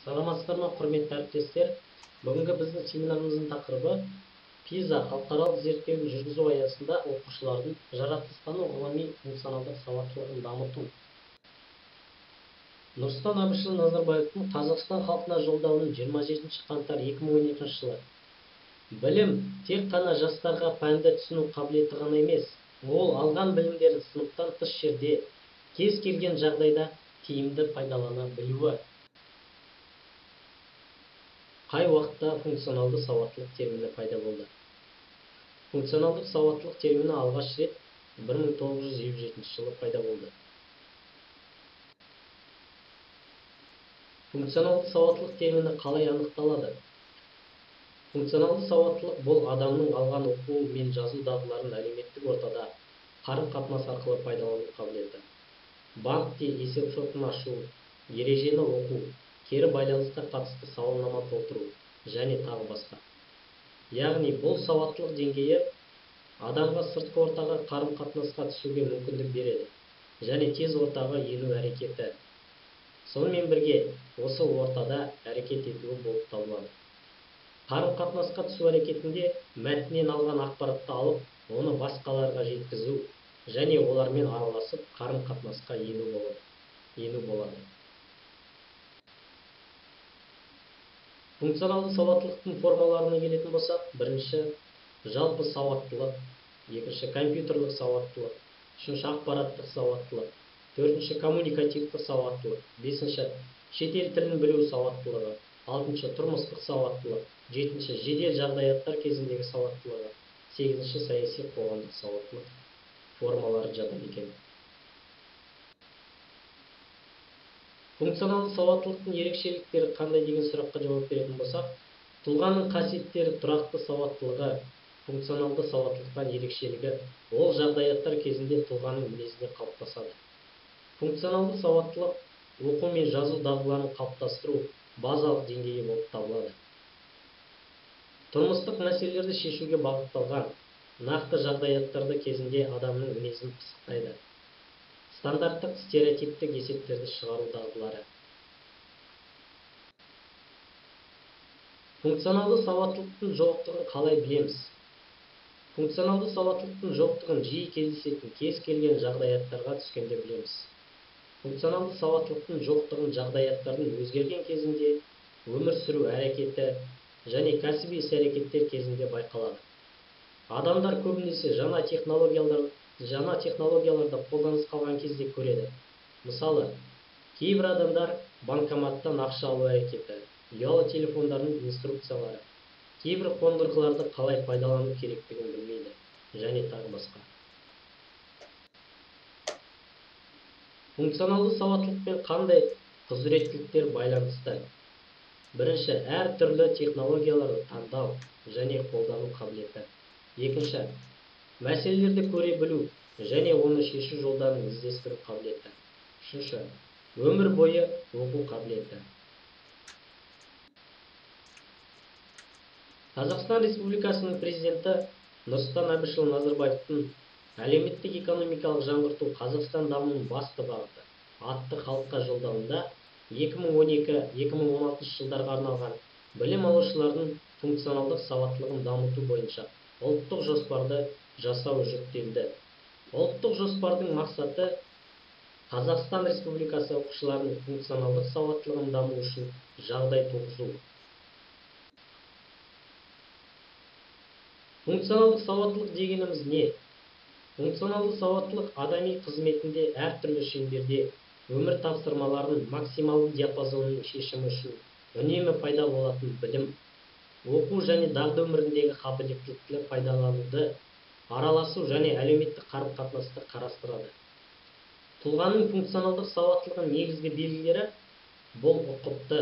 Саламатсыздар ма, құрметті әріптестер? Бүгінгі біздің семинарымыздың тақырыбы PISA халықаралық зерттеуін жүргізу аясында оқушылардың жаратылыстану ғылыми функционалдық сауаттылығын дамыту. Нұрсұлтан Әбішұлы Назарбаевтың Қазақстан халқына жолдауының 27 қаңтар 2012 жылы білім тек қана жастарға пәнді түсіну қабілеті ғана емес, ол алған білімдерін сыныптан тыс жерде, кез келген жағдайда тиімді пайдалана білуі. Қай уақытта функционалды сауаттылық термині пайда болды? Функционалдық сауаттылық термині алғаш рет 1957 жылы пайда болды. Функционалды сауаттылық термині қалай анықталады? Функционалды сауаттылық бұл адамның алған оқу мен жазу дағдыларын әлеуметтік ортада қарым-қатынас арқылы пайдалану қабілеті. Банкте есеп-шотын ашу, ережені оқу, кері байланысқа қатысты сауалнама толтыру және тағы басқа. Яғни бұл сауаттылық деңгейі адамға сыртқы ортаға қарым-қатынасқа түсуге мүмкіндік береді және тез ортаға ену әрекеті. Сонымен бірге осы ортада әрекет етуі болып табылады. Қарым-қатынасқа түсу әрекетінде мәтіннен алған ақпаратты алып, оны басқаларға жеткізу және олармен араласып қарым-қатынасқа ену болады. Функционалды сауаттылықтың формаларына келетін болсақ, бірінші жалпы сауаттылық, екінші компьютерлік сауаттылық, үшінші ақпараттық сауаттылық, төртінші коммуникативтік сауаттылық, бесінші шетел тілін білу сауаттылығы, алтыншы тұрмыстық сауаттылық, жетінші жедел жағдаяттар кезіндегі сауаттылығы, сегізінші саяси қоғамдық сауаттылық формалары жатады екен. Функционалды сауаттылықтың ерекшеліктері қандай деген сұраққа жауап беретін болсақ, тұлғаның қасиеттері тұрақты сауаттылығы, функционалды сауаттылықтан ерекшелігі, ол жағдаяттар кезінде тұлғаның мінезіне қалыптасады. Функционалды сауаттылық оқу мен жазу дағдыларын қалыптастыру базалық деңгейі болып табылады. Тұрмыстық мәселелерді шешуге бағытталған, нақты жағдаяттарды кезінде адамның мінезін пысықтайды. Стандарттық стереотиптік есептерді шығару дағдылары. Функционалды сауаттылықтың жоқтығын қалай білеміз? Функционалды сауаттылықтың жоқтығын жиі кездесетін кез келген жағдаяттарға түскенде білеміз. Функционалды сауаттылықтың жоқтығын жағдаяттардың өзгерген кезінде өмір сүру әрекеті және кәсіби іс-әрекеттер кезінде байқалады. Адамдар көбінесе жаңа технологияларды қолданысқа алған кезде көреді. Мысалы, кейбір адамдар банкоматтан ақша алу әрекеті, ұялы телефондардың инструкциялары, кейбір қондырғыларды қалай пайдалану керектігін білмейді және тағы басқа. Функционалды сауаттылықпен қандай құзыреттіліктер байланысты? Бірінші, әр түрлі технологияларды таңдау және қолдану қабілеті. Екінші, мәселелерді көре білу және оны шешу жолдарын іздестіру қабілеті. Үшінші, өмір бойы оқу қабілеті. Қазақстан Республикасының президенті Нұрсұлтан Әбішұлы Назарбаевтың әлеуметтік экономикалық жаңғырту Қазақстан дамуының басты бағыты атты халыққа жолдауында 2012-2016 жылдарға арналған білім алушылардың функционалдық сауаттылығын дамыту бойынша ұлттық жоспарды жасау жүктелді. Ұлттық жоспардың мақсаты Қазақстан Республикасы оқушыларының функционалдық сауаттылығын даму үшін жағдай туғызу. Функционалдық сауаттылық дегеніміз не? Функционалды сауаттылық адами қызметінде әртүрлі шеңберде өмір тапсырмаларын максималды диапазонының шешімі үшін үнемі пайда болатын білім, оқу және дағды өміріндегі қабілеттілікті пайдалануды, араласу және әлеуметтік қарым-қатынасты қарастырады. Тұлғаның функционалдық сауаттылығының негізгі белгілері бұл ұқыпты,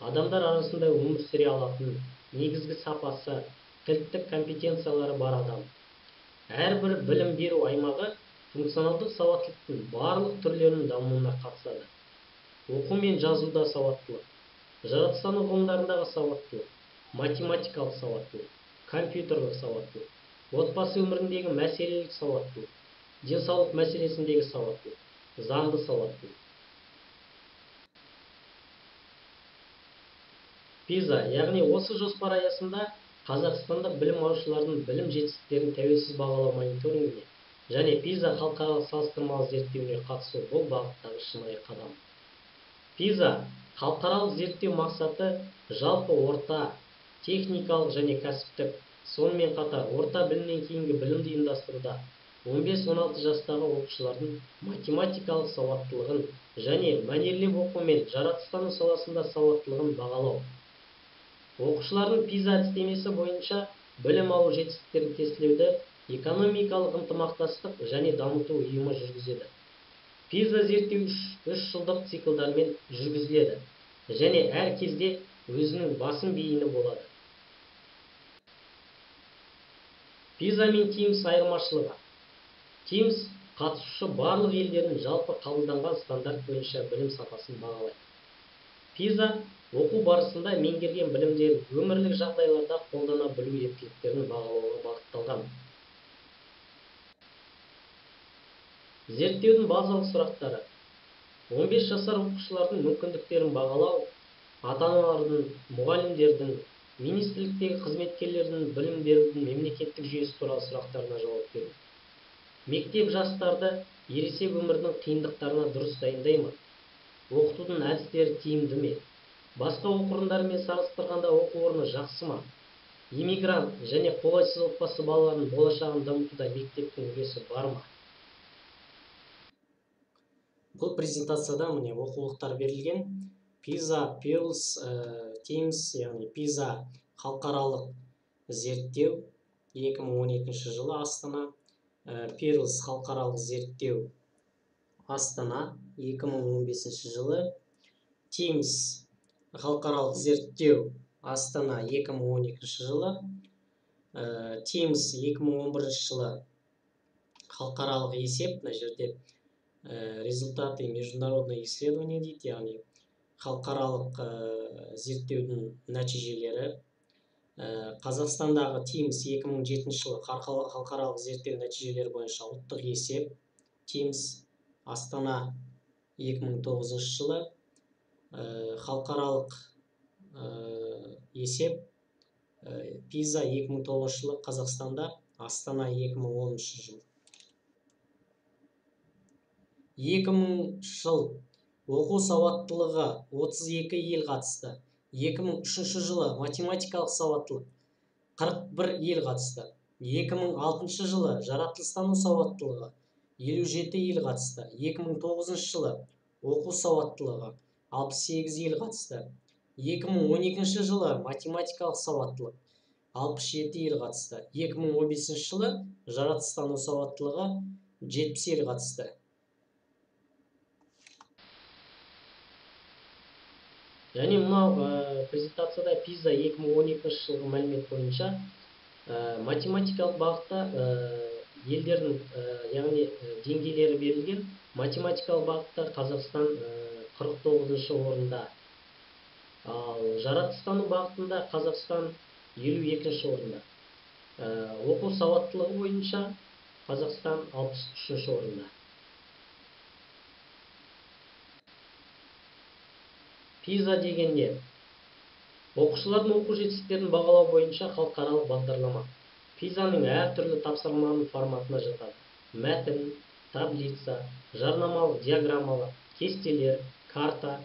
адамдар арасында өмір сүре алатын, негізгі сапасы, кілттік компетенциялары бар адам. Әрбір білім беру аймағы функционалдық сауаттылықтың барлық түрлерінің дамуына қатысады. Оқу мен жазуда сауаттылық, жаратылыстану ғылымдарындағы сауаттылық, математикалық сауаттылық, компьютерлік сауаттылық, отбасы өміріндегі мәселелік сауаттылық, денсаулық мәселесіндегі сауаттылық, заңды сауаттылық. пиза, яғни осы жоспар аясында қазақстандық білім алушылардың білім жетістіктерін тәуелсіз бағалау мониторингіне және пиза халықаралық салыстырмалы зерттеуіне қатысу бұл бағыттағы шынайы қадам. пиза халықаралық зерттеу мақсаты жалпы орта, техникалық және кәсіптік, сонымен қатар орта білімнен кейінгі білімді ұйымдастыруда 15-16 жастағы оқушылардың математикалық сауаттылығын және мәнерлеп оқу мен жаратылыстану саласында сауаттылығын бағалау. Оқушылардың пиза әдістемесі бойынша білім алу жетістіктерін тестілеуді экономикалық ынтымақтастық және дамыту ұйымы жүргізеді. пиза зерттеу 3 жылдық циклдармен жүргізіледі және әр кезде өзінің басым бейіні болады. пиза мен тимс айырмашылығы. тимс қатысушы барлық елдердің жалпы қабылданған стандарт бойынша білім сапасын бағалайды. пиза оқу барысында меңгерген білімдерін өмірлік жағдайларда қолдана білу ептіліктерін бағалауға бағытталған. Зерттеудің базалық сұрақтары: 15 жасар оқушылардың мүмкіндіктерін бағалау, ата-аналардың, мұғалімдердің, министрліктегі қызметкерлердің білім берудің мемлекеттік жүйесі туралы сұрақтарына жауап беру. Мектеп жастарды ересек өмірдің қиындықтарына дұрыс дайындай ма? Оқытудың әдістері тиімді ме? Басқа оқу орындарымен салыстырғанда оқу орны жақсы ма? Иммигрант және қолайсыз отбасы балаларының болашағын дамытуда мектептің үлесі бар ма? Бұл презентацияда міне оқулықтар берілген. пиза, пирлс, тимс, яғни пиза халықаралық зерттеу 2012 жылы Астана, пирлс халықаралық зерттеу Астана 2015 жылы, тимс халықаралық зерттеу Астана 2012 жылы, тимс 2011 жылы халықаралық есеп, мына жерде результаты международного исследования дейді, яғни халықаралық зерттеудің нәтижелері. Қазақстандағы тимс 2007 жылы халықаралық зерттеу нәтижелері бойынша ұлттық есеп, тимс Астана 2009 жылы, халықаралық есеп пиза 2009 жылы Қазақстанда, Астана 2010 жыл. 2000 жыл оқу сауаттылығы 32 ел қатысты. 2003 жылы математикалық сауаттылық 41 ел қатысты. 2006 жылы жаратылыстану сауаттылығы 57 ел қатысты. 2009 жылы оқу сауаттылығы 68 ел қатысты. 2012 жылы математикалық сауаттылық 67 ел қатысты. 2015 жылы жаратылыстану сауаттылығы 70 ел қатысты. Және мынау презентацияда пиза 2012 жылғы мәлімет бойынша математикалық бағытта елдердің яғни деңгейлері берілген. Математикалық бағытта Қазақстан 49 орында, ал жаратылыстану бағытында Қазақстан 52 орында. Оқу сауаттылығы бойынша Қазақстан 63 орында. пиза деген не? Оқушылардың оқу жетістіктерін бағалау бойынша халықаралық бағдарлама. пизаның әртүрлі тапсырманың форматына жатады. Мәтін, таблица, жарнамалық диаграммалар, кестелер, карта.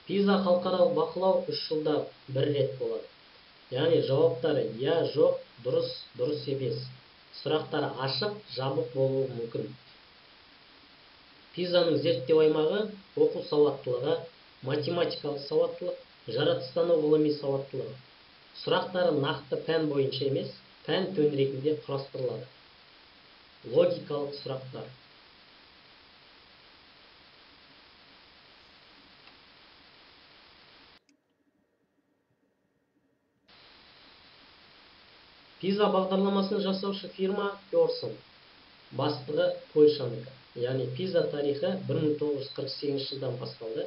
пиза халықаралық бақылау 3 жылда 1 рет болады. Яғни жауаптары я, жоқ, дұрыс, дұрыс емес. Сұрақтары ашық, жабық болуы мүмкін. пизаның зерттеу аймағы оқу сауаттылығы, математикалық сауаттылық, жаратылыстану ғылыми сауаттылығы. Сұрақтары нақты пән бойынша емес, пән төңірегінде құрастырылады. Логикалық сұрақтар. пиза бағдарламасын жасаушы фирма Pearson, бастығы Польшанікі. Яғни пиза тарихы 1948 жылдан басталды.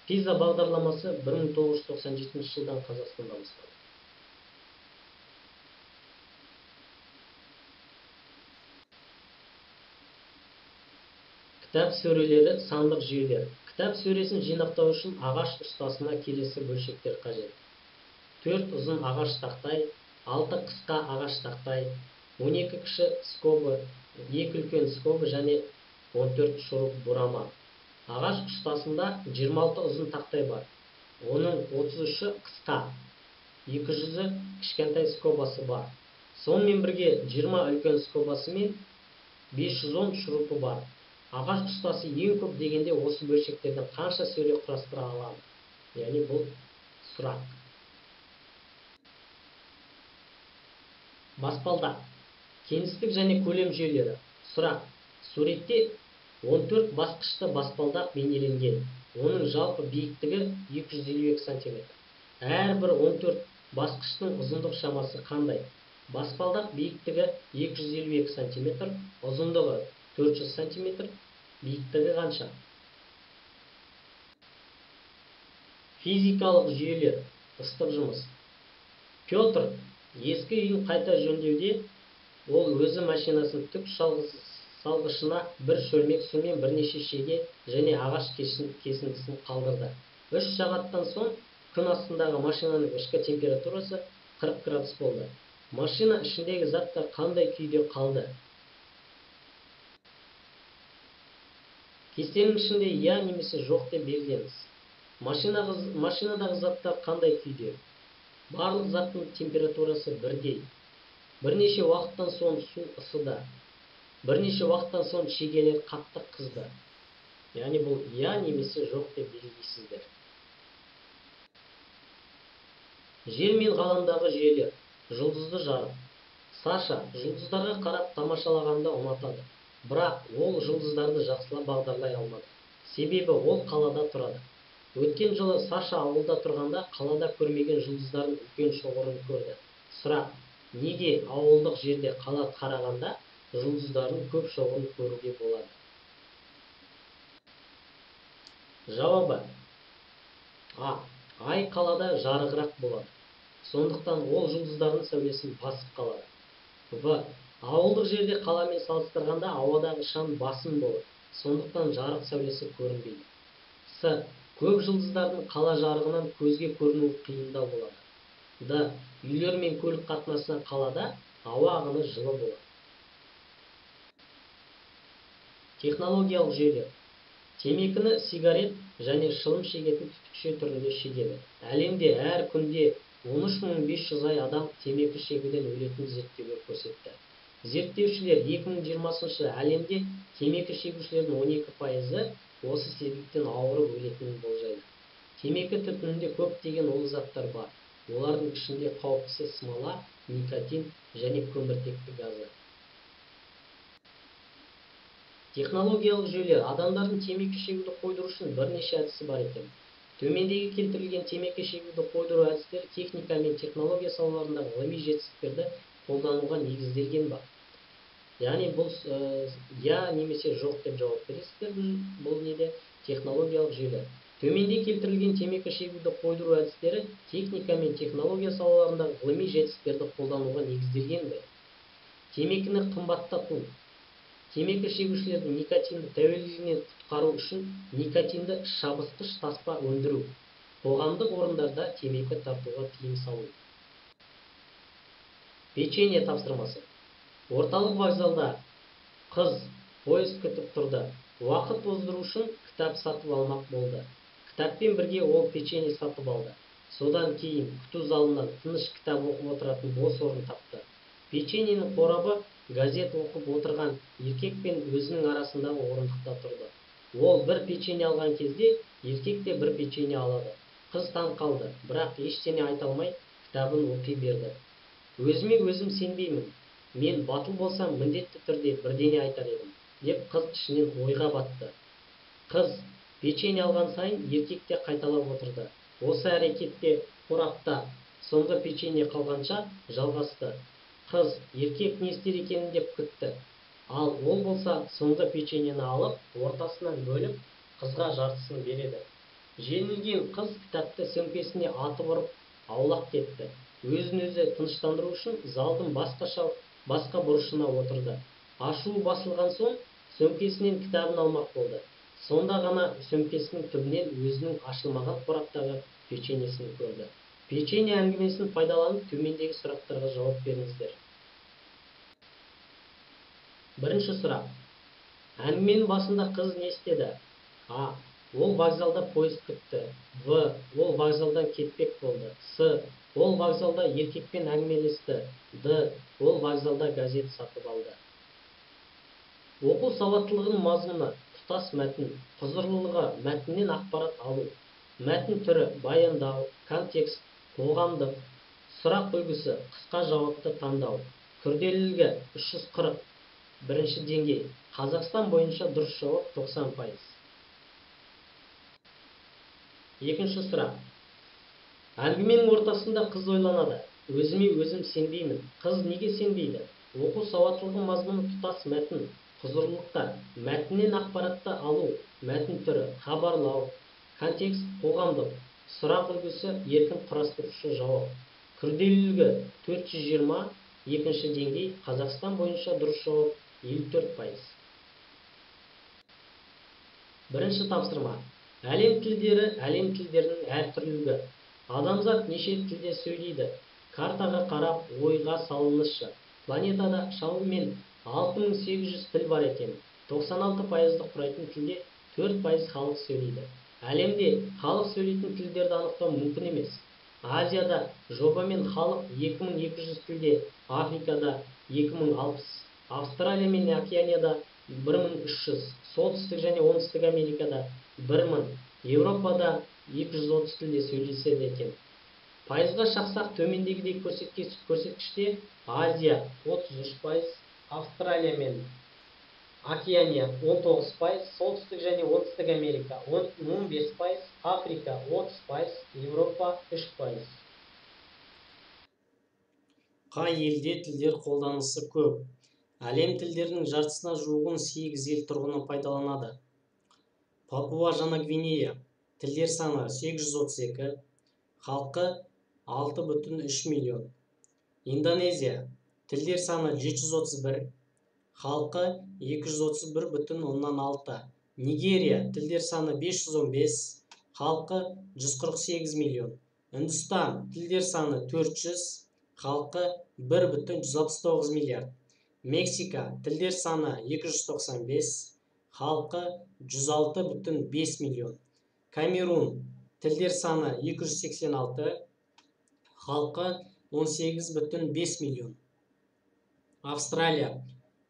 пиза бағдарламасы 1997 жылдан Қазақстанда басталды. Кітап сөрелері сандық жүйелер. Кітап сөресін жинақтау үшін ағаш ұстасына келесі бөлшектер қажет. 4 ұзын ағаш тақтай, 6 қысқа ағаш тақтай, 12 кіші скобы, 2 үлкен скобы және 14 шуруп бурама. Ағаш ұстасында 26 ұзын тақтай бар. Оның 33-і қысқа, 200-і кішкентай скобасы бар. Сонымен бірге 20 үлкен скобасы мен 510 шурупы бар. Ағаш ұстасы ең көп дегенде осы бөлшектерден қанша сөйле құрастыра алады? Яғни бұл сұрақ. Баспалдақ. Кеңістік және көлем жүйелері. Сұрақ. Суретте 14 басқышты баспалдақ бейнеленген. Оның жалпы биіктігі 252 см. Әрбір 14 басқыштың ұзындық шамасы қандай? Баспалдақ биіктігі 252 см, ұзындығы 400 см, биіктігі қанша? Физикалық жүйелер, ыстық жұмыс. Петр ескі үйін қайта жөндеуде, ол өзі машинасын түк салғышына бір шөлмек сумен бірнеше шеге және ағаш кесіндісін қалдырды. 3 сағаттан соң күн астындағы машинаның ішкі температурасы 40 градус болды. Машина ішіндегі заттар қандай күйде қалды? Кестенің ішінде я немесе жоқ деп белгілеңіз. Машинадағы заттар қандай күйде? Барлық заттың температурасы бірдей. Бірнеше уақыттан соң су ысыды. Бірнеше уақыттан соң шегелер қатты қызды. Яғни бұл я немесе жоқ деп белгілейсіздер. Жер мен ғаламдағы жүйелер. Жұлдызды жарық. Саша жұлдыздарға қарап тамашалағанды ұнатады. Бірақ ол жұлдыздарды жақсылап бағдарлай алмады. Себебі ол қалада тұрады. Өткен жылы Саша ауылда тұрғанда қалада көрмеген жұлдыздардың үлкен шоғырын көрді. Сұрақ. Неге ауылдық жерде қала қарағанда жұлдыздардың көп шоғырын көруге болады? Жауабы. А. Ай қалада жарығырақ болады. Сондықтан ол жұлдыздардың сәулесін басып қалады. В. Ауылдық жерде қаламен салыстырғанда ауадағы шаң басым болады. Сондықтан жарық сәулесі көрінбейді. С. Көп жұлдыздардың қала жарығынан көзге көрінуі қиындау болады. Д. Үйлер мен көлік қатынасынан қалада ауа ағыны жылы болады. Технологиялық жүйелер. Темекіні сигарет және шылым шегетін түтікше түрінде шегеді. Әлемде әр күнде 13.500 ай адам темекі шегуден өлетінін зерттеулер көрсетті. Зерттеушілер 2020 әлемде темекі шегушілердің 12% осы себептен ауырып өлетінін болжайды. Темекі түтінінде көптеген улы заттар бар. Олардың ішінде қауіпсіз смола, никотин және көміртекті газы. Технологиялық жүйелер. Адамдардың темекі шегуді қойдыру үшін бірнеше әдісі бар екен. Төмендегі келтірілген темекі шегуді қойдыру әдістері техника мен технология салаларындағы ғылыми жетістіктерді қолдануға негізделген ба? Яғни бұл я немесе жоқ деп жауап бересіздер. Бұл неде? Технологиялық жүйелер. Төменде келтірілген темекі шегуді қойдыру әдістері техника мен технология салаларындағы ғылыми жетістіктерді қолдануға негізделген бе? Темекіні қымбаттату. Темекі шегушілердің никотинді тәуелділігінен құтқару үшін никотинді шабысқыш таспа өндіру. Қоғамдық орындарда темекі тартуға тыйым салу. Печенье тапсырмасы. Орталық вокзалда қыз поезд күтіп тұрды. Уақыт оздыру үшін кітап сатып алмақ болды. Кітаппен бірге ол печенье сатып алды. Содан кейін күту залынан тыныш кітап оқып отыратын бос орын тапты. Печеньенің қорабы газет оқып отырған еркек пен өзінің арасындағы орындықта тұрды. Ол бір печенье алған кезде еркек те бір печенье алады. Қыз таң қалды, бірақ ештеңе айта алмай кітабын оқи берді. Өзіме өзім сенбеймін. Мен батыл болсам міндетті түрде бірдеңе айтар едім, деп қыз ішінен ойға батты. Қыз печенье алған сайын еркек те қайталап отырды. Осы әрекетте қорапта соңғы печенье қалғанша жалғасты. Қыз еркек не істер екенін деп күтті. Ал ол болса соңғы печеньені алып, ортасынан бөліп, қызға жартысын береді. Жеңілген қыз кітапты сөмкесіне атып ұрып, аулақ кетті. Өзін өзі тыныштандыру үшін залдың басқа бұрышына отырды. Ашуы басылған соң, сөмкесінен кітабын алмақ болды. Сонда ғана сөмкесінің түбінен өзінің ашылмаған қораптағы печеньесін көрді. Печенье әңгімесін пайдаланып төмендегі сұрақтарға жауап беріңіздер. Бірінші сұрақ. Әңгіменің басында қыз не істеді? А. Ол вокзалда поезд күтті. В. Ол вокзалдан кетпек болды. С. Ол вокзалда еркекпен әңгімелесті. Д. Ол вокзалда газет сатып алды. Оқу сауаттылығының мазмұны: тұтас мәтін, құзырлылығы: мәтіннен ақпарат алу, мәтін түрі: баяндау, контекст, қоғамдық, сұрақ үлгісі: қысқа жауапты таңдау, күрделілігі: 340, бірінші деңгей, Қазақстан бойынша дұрыс жауап 90%. Екінші сұрақ. Әңгіменің ортасында қыз ойланады. Өзіме өзім сенбеймін. Қыз неге сенбейді? Оқу сауаттылығы мазмұны: тұтас мәтін, құзырлылықтар, мәтіннен ақпаратты алу, мәтін түрі: хабарлау, контекст: қоғамдық, сұрақ үлгісі: еркін құрастырушы жауап, күрделілігі: 420, екінші деңгей, Қазақстан бойынша дұрыс жауап 54%. Бірінші тапсырма. Әлем тілдері: әлем тілдерінің әртүрлілігі. Адамзат неше тілде сөйлейді? Картаға қарап ойға салыңызшы. Планетада шамамен 6800 тіл бар екен. 96%-ды құрайтын тілде 4% халық сөйлейді. Әлемде халық сөйлейтін тілдерді анықтау мүмкін емес. Азияда жобамен халық 2200 тілде, Африкада 2060, Австралия мен Океанияда 1300, солтүстік және оңтүстік Америкада 1000, Еуропада 230 тілде сөйлеседі екен. Пайызға шақсақ төмендегідей көрсеткіште Азия 33%, Австралия мен Океания 19%, солтүстік және оңтүстік Америка 15%, Африка 30%, Еуропа 3%. Қай елде тілдер қолданысы көп? Әлем тілдерінің жартысына жуығын 8 ел тұрғыны пайдаланады. Папуа Жаңа Гвинея. Тілдер саны 832, халқы 6,3 миллион. Индонезия. Тілдер саны 731, халқы 231,6. Нигерия. Тілдер саны 515, халқы 148 миллион. Үндістан. Тілдер саны 400, халқы 1,169 миллиард. Мексика. Тілдер саны 295, халқы 106,5 миллион. Камерун. Тілдер саны 286, халқы 18,5 миллион. Австралия.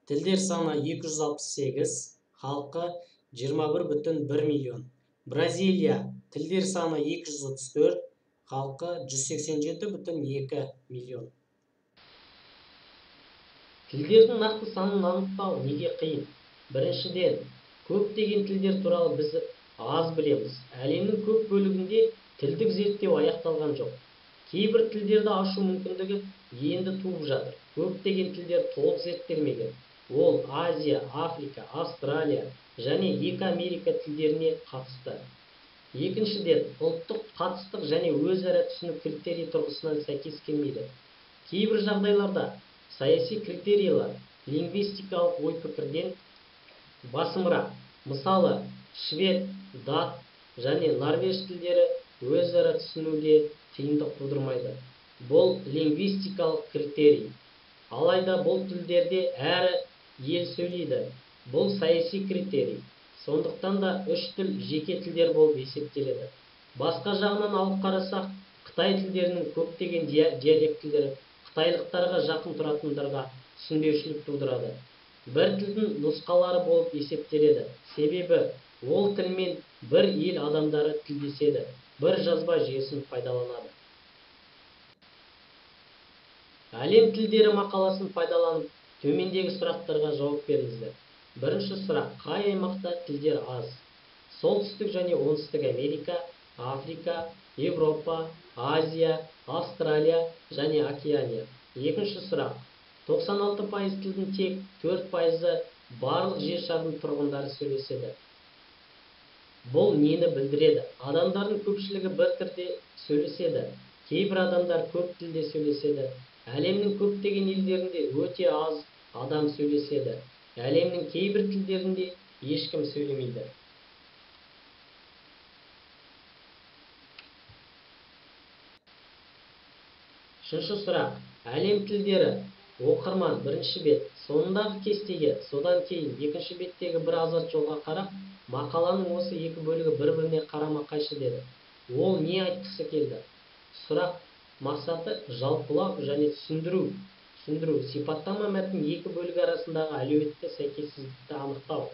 Тілдер саны 268, халқы 21,1 миллион. Бразилия. Тілдер саны 234, халқы 187,2 миллион. Тілдердің нақты санын анықтау неге қиын? Біріншіден, көптеген тілдер туралы біз аз білеміз. Әлемнің көп бөлігінде тілдік зерттеу аяқталған жоқ. Кейбір тілдерді ашу мүмкіндігі енді туып жатыр. Көптеген тілдер толық зерттелмеген. Ол Азия, Африка, Австралия және 2 Америка тілдеріне қатысты. Екіншіден, ұлттық қатыстық және өзара түсінік критерий тұрғысынан сәйкес келмейді. Кейбір жағдайларда саяси критерийлер лингвистикалық ой-пікірден басымырақ. Мысалы, швед, дат және норвеж тілдері өзара түсінуде қиындық тудырмайды. Бұл лингвистикалық критерий. Алайда бұл тілдерде әрі ел сөйлейді. Бұл саяси критерий. Сондықтан да 3 тіл жеке тілдер болып есептеледі. Басқа жағынан алып қарасақ, Қытай тілдерінің көптеген диалектілері қытайлықтарға жақын тұратындарға түсінбеушілік тудырады. Бір тілдің нұсқалары болып есептеледі. Себебі ол тілмен бір ел адамдары тілдеседі, бір жазба жүйесін пайдаланады. Әлем тілдері мақаласын пайдаланып, төмендегі сұрақтарға жауап беріңіздер. Бірінші сұрақ: қай аймақта тілдер аз? Солтүстік және оңтүстік Америка, Африка, Еуропа, Азия, Австралия және Океания. Екінші сұрақ: 96% тілдің тек 4% барлық жер шарының тұрғындары сөйлеседі. Бұл нені білдіреді? Адамдардың көпшілігі бір тілде сөйлеседі. Кейбір адамдар көп тілде сөйлеседі. Әлемнің көптеген елдерінде өте аз адам сөйлеседі. Әлемнің кейбір тілдерінде ешкім сөйлемейді. Үшінші сұрақ. Әлем тілдері. Оқырман бірінші бет. Соңындағы кестеге, содан кейін екінші беттегі бір азат жолға қарап, мақаланың осы екі бөлігі бір-біріне қарама-қайшы деді. Ол не айтқысы келді? Сұрақ мақсаты жалпылау және түсіндіру. Сипаттама мәтін екі бөлігі арасындағы әлеуетті сәйкессіздікті анықтау.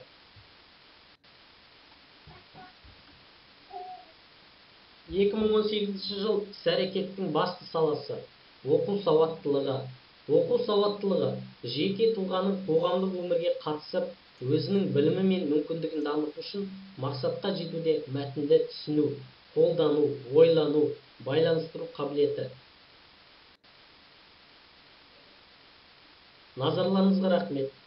2018 жыл іс-әрекеттің басты саласы. Оқу сауаттылығы. Оқу сауаттылығы жеке тұлғаның қоғамдық өмірге қатысып, өзінің білімі мен мүмкіндігін дамыту үшін мақсатқа жетуде мәтінді түсіну, қолдану, ойлану, байланыстыру қабілеті. Назарларыңызға рахмет.